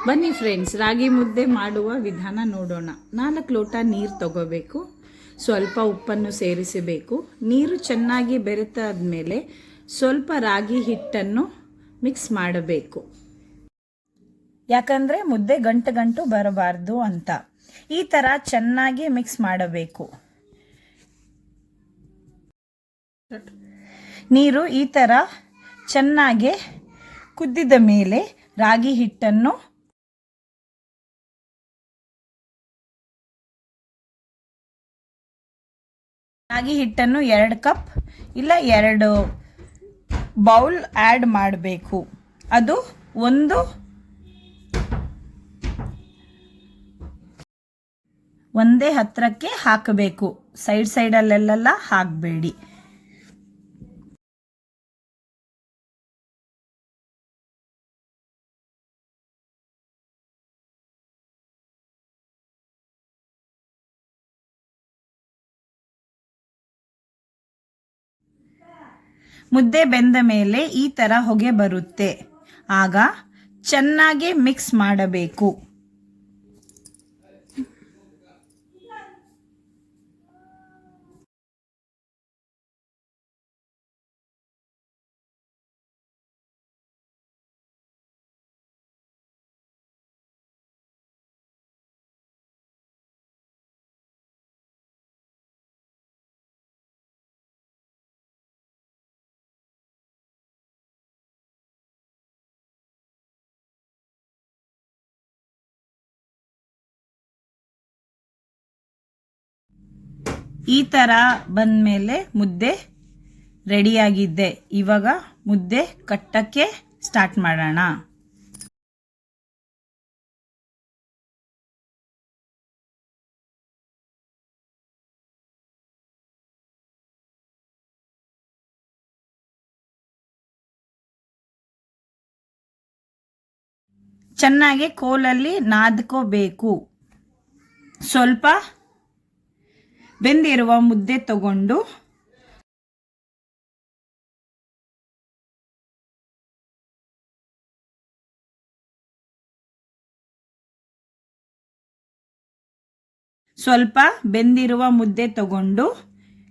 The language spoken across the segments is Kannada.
ಬನ್ನಿ ಫ್ರೆಂಡ್ಸ್, ರಾಗಿ ಮುದ್ದೆ ಮಾಡುವ ವಿಧಾನ ನೋಡೋಣ. 4 ಲೋಟ ನೀರು ತಗೋಬೇಕು. ಸ್ವಲ್ಪ ಉಪ್ಪನ್ನು ಸೇರಿಸಬೇಕು. ನೀರು ಚೆನ್ನಾಗಿ ಬೆರೆತಾದ ಮೇಲೆ ಸ್ವಲ್ಪ ರಾಗಿ ಹಿಟ್ಟನ್ನು ಮಿಕ್ಸ್ ಮಾಡಬೇಕು. ಯಾಕಂದರೆ ಮುದ್ದೆ ಗಂಟು ಗಂಟು ಬರಬಾರ್ದು ಅಂತ. ಈ ಥರ ಚೆನ್ನಾಗಿ ಮಿಕ್ಸ್ ಮಾಡಬೇಕು. ನೀರು ಈ ಥರ ಚೆನ್ನಾಗಿ ಕುದ್ದಿದ ಮೇಲೆ ರಾಗಿ ಹಿಟ್ಟನ್ನು ರಾಗಿ ಹಿಟ್ಟನ್ನು 2 ಕಪ್ ಇಲ್ಲ 2 ಬೌಲ್ ಆ್ಯಡ್ ಮಾಡಬೇಕು. ಅದು ಒಂದೇ ಹತ್ರಕ್ಕೆ ಹಾಕಬೇಕು. ಸೈಡಲ್ಲೆಲ್ಲ ಹಾಕಬೇಡಿ. ಮುದ್ದೆ ಬೆಂದ ಮೇಲೆ ಈ ಥರ ಹೊಗೆ ಬರುತ್ತೆ. ಆಗ ಚೆನ್ನಾಗಿ ಮಿಕ್ಸ್ ಮಾಡಬೇಕು. ಈ ಥರ ಬಂದಮೇಲೆ ಮುದ್ದೆ ರೆಡಿಯಾಗಿದೆ. ಇವಾಗ ಮುದ್ದೆ ಕಟ್ಟಕ್ಕೆ ಸ್ಟಾರ್ಟ್ ಮಾಡೋಣ. ಚೆನ್ನಾಗಿ ಕೋಲಲ್ಲಿ ನಾದ್ಕೋಬೇಕು. ಸ್ವಲ್ಪ ಬೆಂದಿರುವ ಮುದ್ದೆ ತಗೊಂಡು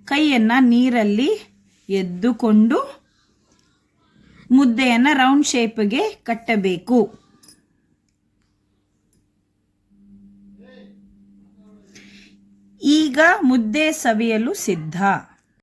ಕೈಯನ್ನು ನೀರಲ್ಲಿ ಎದ್ದುಕೊಂಡು ಮುದ್ದೆಯನ್ನು ರೌಂಡ್ ಶೇಪ್ಗೆ ಕಟ್ಟಬೇಕು. ಈಗ ಮುದ್ದೆ ಸವಿಯಲು ಸಿದ್ಧ.